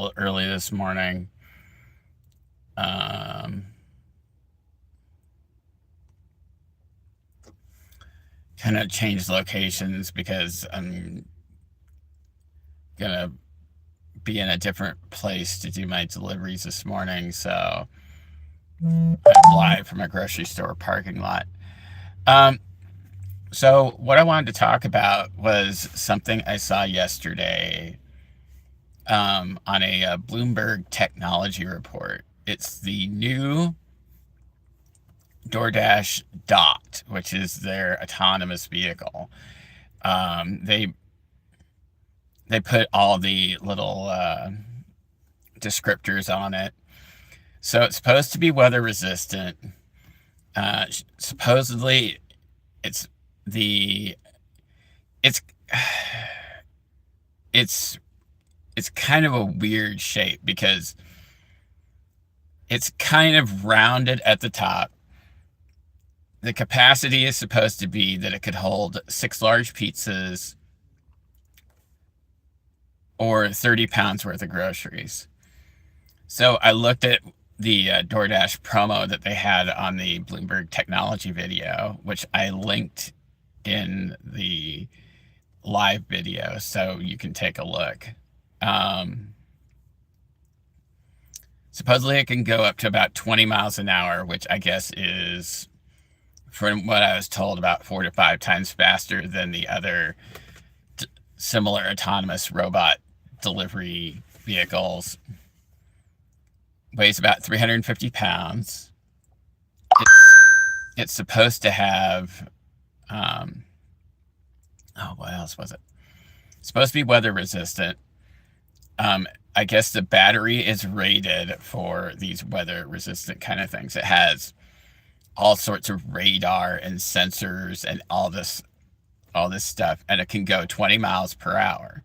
little early this morning. Um, Kind of changed locations because I'm gonna be in a different place to do my deliveries this morning. So I'm live from a grocery store parking lot. Um, so what I wanted to talk about was something I saw yesterday on a Bloomberg technology report. It's the new Doordash Dot, which is their autonomous vehicle. They put all the little descriptors on it. So it's supposed to be weather resistant. Supposedly, it's the it's it's it's kind of a weird shape because it's kind of rounded at the top. The capacity is supposed to be that it could hold 6 large pizzas or 30 pounds worth of groceries. So I looked at the DoorDash promo that they had on the Bloomberg technology video, which I linked in the live video so you can take a look. Supposedly it can go up to about 20 miles an hour, which I guess is, from what I was told, about 4 to 5 times faster than the other similar autonomous robot delivery vehicles. Weighs about 350 pounds. It's supposed to have, what else was it? It's supposed to be weather resistant. I guess the battery is rated for these weather resistant kind of things. It has all sorts of radar and sensors and all this stuff, and it can go 20 miles per hour.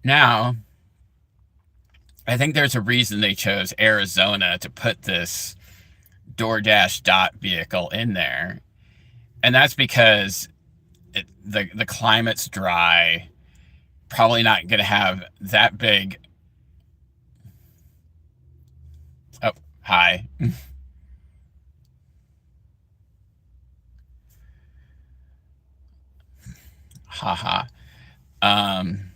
Now, I think there's a reason they chose Arizona to put this DoorDash Dot vehicle in there, and that's because the climate's dry, probably not going to have that big. Oh, hi. Haha. Um,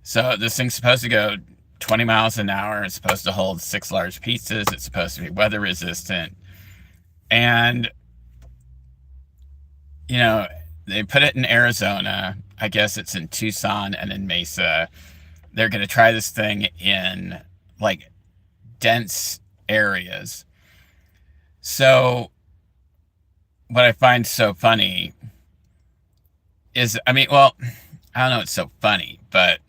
so this thing's supposed to go 20 miles an hour. It's supposed to hold 6 large pizzas. It's supposed to be weather resistant. And, you know, they put it in Arizona. I guess it's in Tucson and in Mesa. They're going to try this thing in like dense areas. So what I find so funny is, I mean, well, I don't know it's so funny, but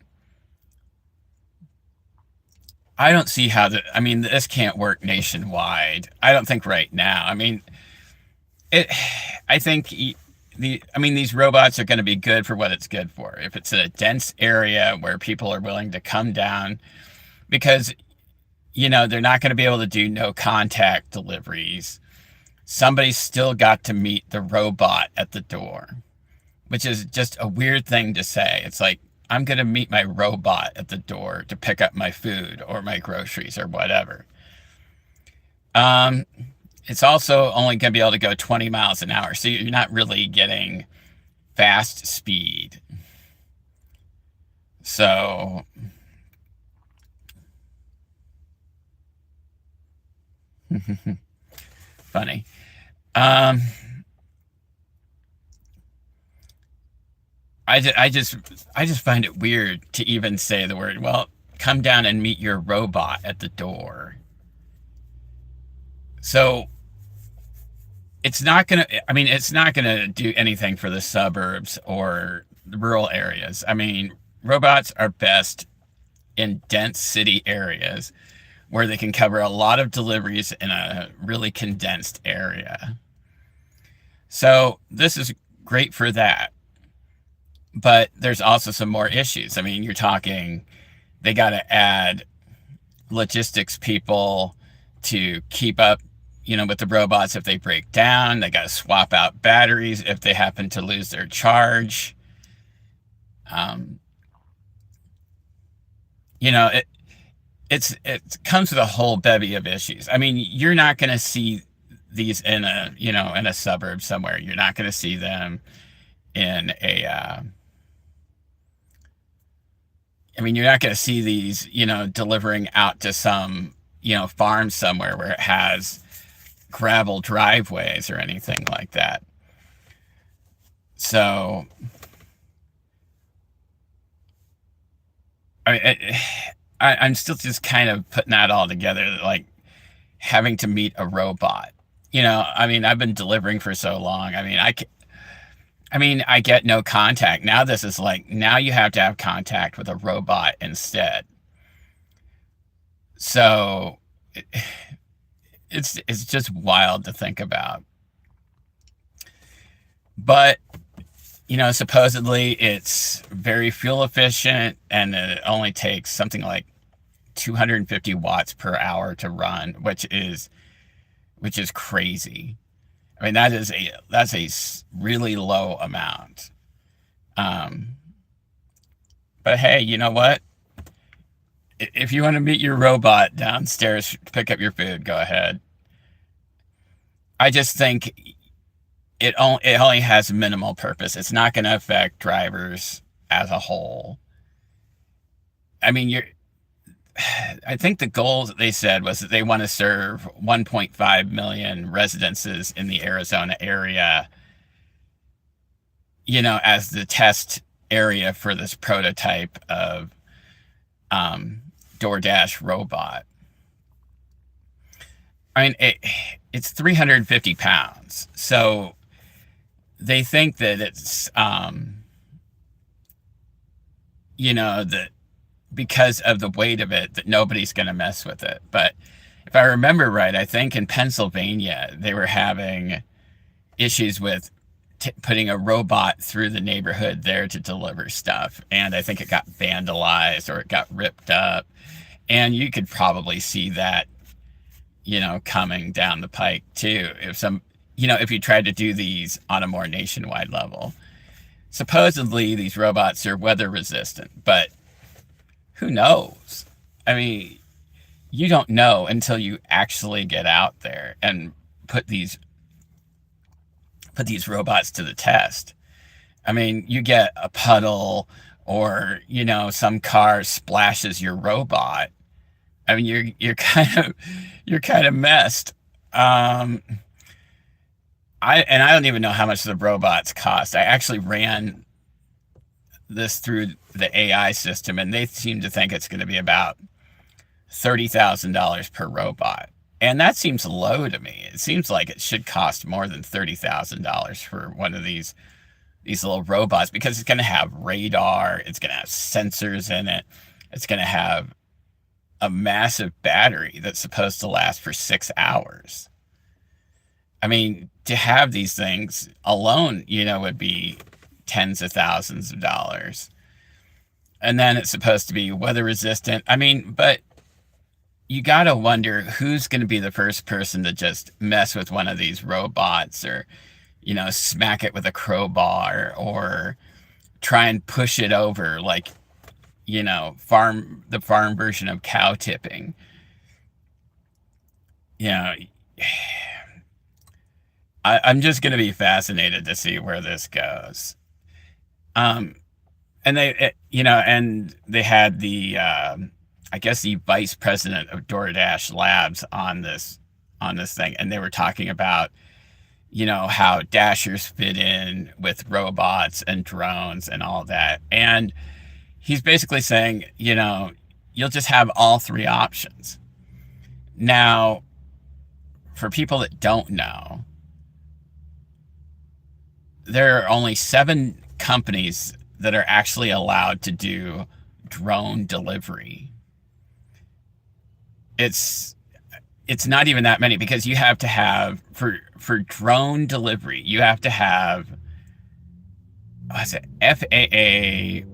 I don't see how I mean, this can't work nationwide. I don't think right now. I mean, it, I think I mean, these robots are going to be good for what it's good for. If it's in a dense area where people are willing to come down, because, they're not going to be able to do no contact deliveries. Somebody's still got to meet the robot at the door, which is just a weird thing to say. It's like, I'm going to meet my robot at the door to pick up my food or my groceries or whatever. Um, it's also only going to be able to go 20 miles an hour. So you're not really getting fast speed. So, funny. Um, I just find it weird to even say the word, well, come down and meet your robot at the door. So it's not gonna do anything for the suburbs or the rural areas. I mean, robots are best in dense city areas where they can cover a lot of deliveries in a really condensed area. So this is great for that. But there's also some more issues. I mean, you're talking, they got to add logistics people to keep up, with the robots if they break down. They got to swap out batteries if they happen to lose their charge. Um, you know, it comes with a whole bevy of issues. I mean, you're not going to see these in a, in a suburb somewhere. You're not going to see them in a, I mean, you're not going to see these, delivering out to some, farm somewhere where it has gravel driveways or anything like that. So, I'm still just kind of putting that all together, like having to meet a robot. I mean, I've been delivering for so long. I get no contact. Now this is like, now you have to have contact with a robot instead. So it's just wild to think about. But, supposedly it's very fuel efficient and it only takes something like 250 watts per hour to run, which is crazy. I mean, that's a really low amount. Um, but hey, you know what? If you want to meet your robot downstairs to pick up your food, go ahead. I just think it only has minimal purpose. It's not going to affect drivers as a whole. I mean, I think the goal that they said was that they want to serve 1.5 million residences in the Arizona area, as the test area for this prototype of Doordash robot. I mean, it's 350 pounds. So they think that it's, that because of the weight of it, that nobody's going to mess with it. But if I remember right, I think in Pennsylvania, they were having issues with putting a robot through the neighborhood there to deliver stuff. And I think it got vandalized or it got ripped up. And you could probably see that, coming down the pike too. If you tried to do these on a more nationwide level. Supposedly these robots are weather resistant, but who knows? I mean, you don't know until you actually get out there and put these robots to the test. I mean, you get a puddle or, some car splashes your robot. I mean, you're kind of messed. I don't even know how much the robots cost. I actually ran this through the AI system, and they seem to think it's going to be about $30,000 per robot. And that seems low to me. It seems like it should cost more than $30,000 for one of these little robots, because it's going to have radar, it's going to have sensors in it, it's going to have a massive battery that's supposed to last for 6 hours. I mean, to have these things alone, would be tens of thousands of dollars. And then it's supposed to be weather resistant. I mean, but you got to wonder who's going to be the first person to just mess with one of these robots or, smack it with a crowbar or try and push it over like, the farm version of cow tipping. You know, I'm just going to be fascinated to see where this goes. Um, and and they had I guess the vice president of DoorDash Labs on this thing, and they were talking about, how Dashers fit in with robots and drones and all that. And he's basically saying, you'll just have all three options. Now, for people that don't know, there are only 7 companies that are actually allowed to do drone delivery. It's not even that many, because you have to have for drone delivery, you have to have, what's it, FAA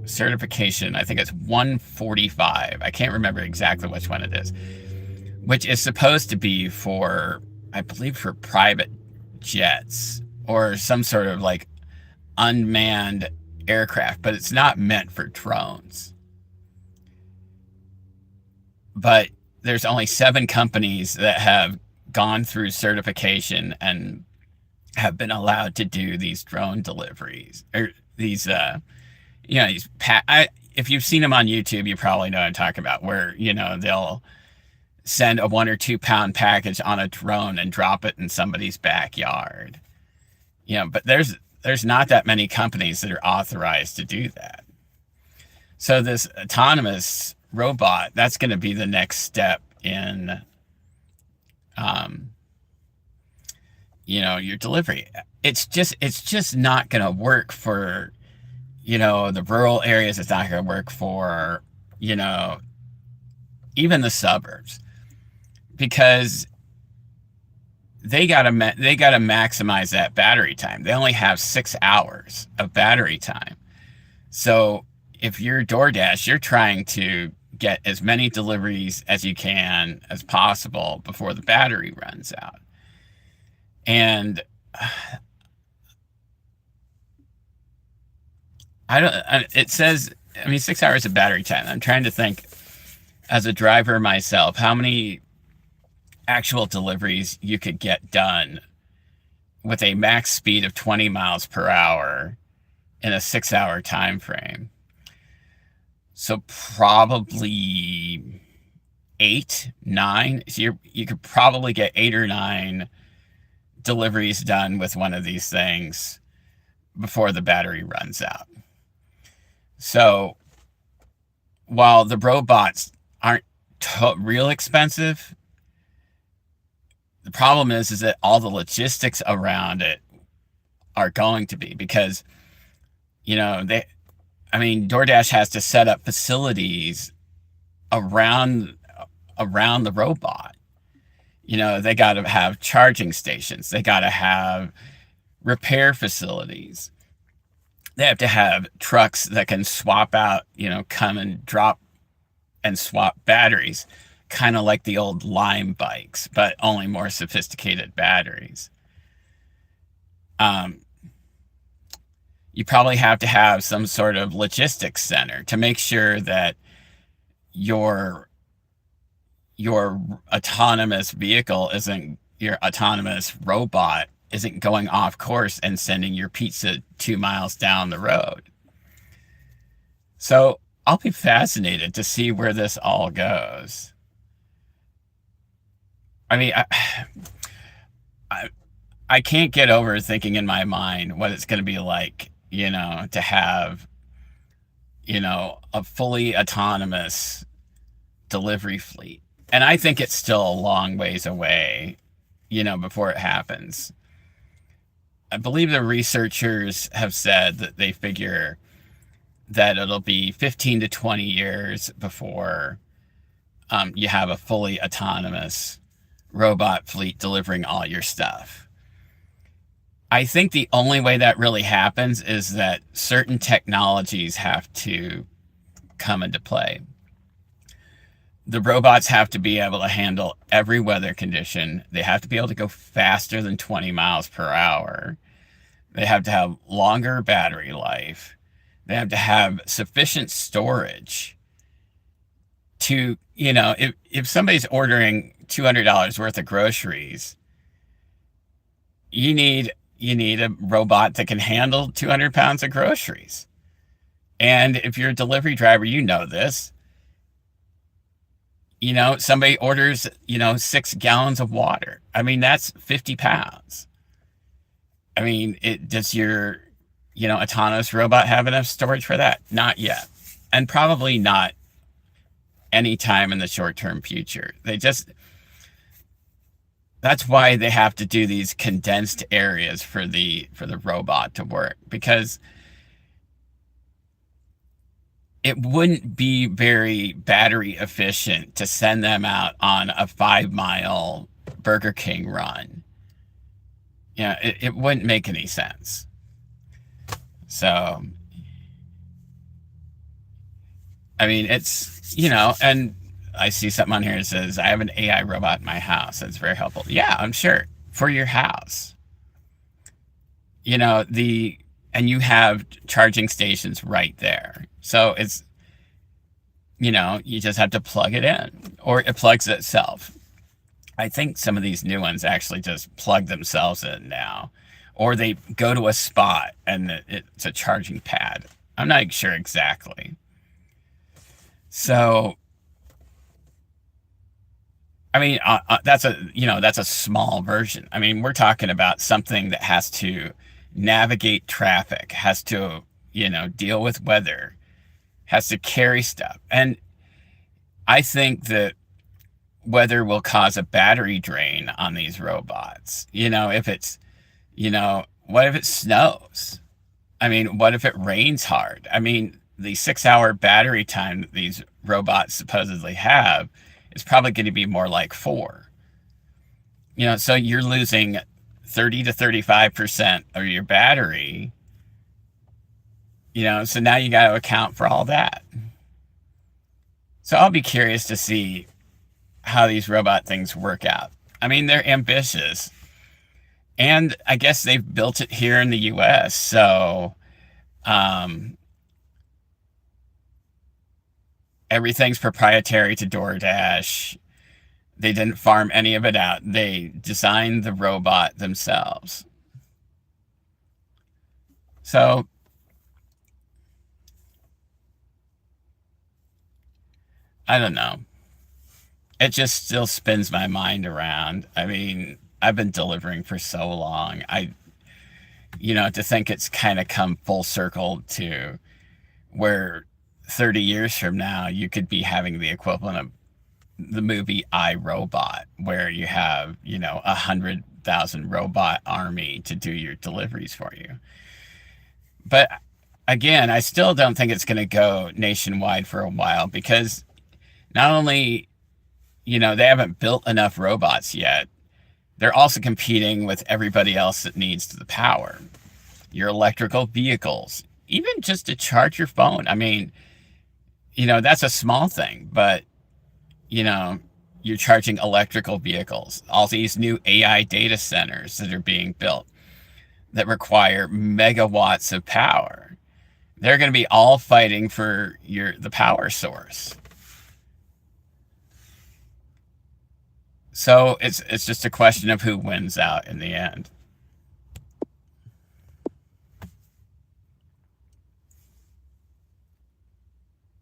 certification. I think it's 145. I can't remember exactly which one it is, which is supposed to be for, I believe, for private jets or some sort of like unmanned aircraft, but it's not meant for drones. but there's only 7 companies that have gone through certification and have been allowed to do these drone deliveries, or these if you've seen them on YouTube, you probably know what I'm talking about, where they'll send a 1 or 2 pound package on a drone and drop it in somebody's backyard. But there's not that many companies that are authorized to do that. So this autonomous robot, that's going to be the next step in your delivery. It's just not going to work for the rural areas. It's not going to work for even the suburbs, because they gotta maximize that battery time. They only have 6 hours of battery time. So if you're Doordash, you're trying to get as many deliveries as you can as possible before the battery runs out. And it says, 6 hours of battery time. I'm trying to think, as a driver myself, how many actual deliveries you could get done with a max speed of 20 miles per hour in a 6-hour time frame. So probably 8, 9. So you could probably get 8 or 9 deliveries done with one of these things before the battery runs out. So while the robots aren't real expensive, the problem is that all the logistics around it are going to be, because DoorDash has to set up facilities around the robot. They got to have charging stations. They got to have repair facilities. They have to have trucks that can swap out, come and drop and swap batteries, kind of like the old Lime bikes, but only more sophisticated batteries. You probably have to have some sort of logistics center to make sure that your autonomous vehicle your autonomous robot isn't going off course and sending your pizza 2 miles down the road. So I'll be fascinated to see where this all goes. I can't get over thinking in my mind what it's going to be like, to have, a fully autonomous delivery fleet. And I think it's still a long ways away, before it happens. I believe the researchers have said that they figure that it'll be 15 to 20 years before you have a fully autonomous robot fleet delivering all your stuff. I think the only way that really happens is that certain technologies have to come into play. The robots have to be able to handle every weather condition. They have to be able to go faster than 20 miles per hour. They have to have longer battery life. They have to have sufficient storage to, if somebody's ordering $200 worth of groceries, you need a robot that can handle 200 pounds of groceries. And if you're a delivery driver, this. Somebody orders, 6 gallons of water. That's 50 pounds. Does your, autonomous robot have enough storage for that? Not yet. And probably not anytime in the short-term future. That's why they have to do these condensed areas for the robot to work, because it wouldn't be very battery efficient to send them out on a 5-mile Burger King run. It wouldn't make any sense. So, it's, and I see something on here that says, I have an AI robot in my house. That's very helpful. Yeah, I'm sure. For your house. And you have charging stations right there. So it's, You just have to plug it in, or it plugs itself. I think some of these new ones actually just plug themselves in now, or they go to a spot and it's a charging pad. I'm not sure exactly. So, I mean, that's a small version. I mean, we're talking about something that has to navigate traffic, has to deal with weather, has to carry stuff, and I think that weather will cause a battery drain on these robots. If it's what if it snows? I mean, what if it rains hard? I mean, the 6 hour battery time that these robots supposedly have is probably going to be more like four. So you're losing 30 to 35% of your battery. So now you got to account for all that. So I'll be curious to see how these robot things work out. I mean, they're ambitious. And I guess they've built it here in the US. So everything's proprietary to Doordash. They didn't farm any of it out. They designed the robot themselves. So I don't know. It just still spins my mind around. I mean, I've been delivering for so long. To think it's kind of come full circle to where 30 years from now, you could be having the equivalent of the movie I, Robot, where you have, 100,000 robot army to do your deliveries for you. But again, I still don't think it's going to go nationwide for a while, because not only, they haven't built enough robots yet, they're also competing with everybody else that needs the power. Your electrical vehicles, even just to charge your phone. I mean, that's a small thing, but, you're charging electrical vehicles. All these new AI data centers that are being built that require megawatts of power. They're going to be all fighting for the power source. So it's just a question of who wins out in the end.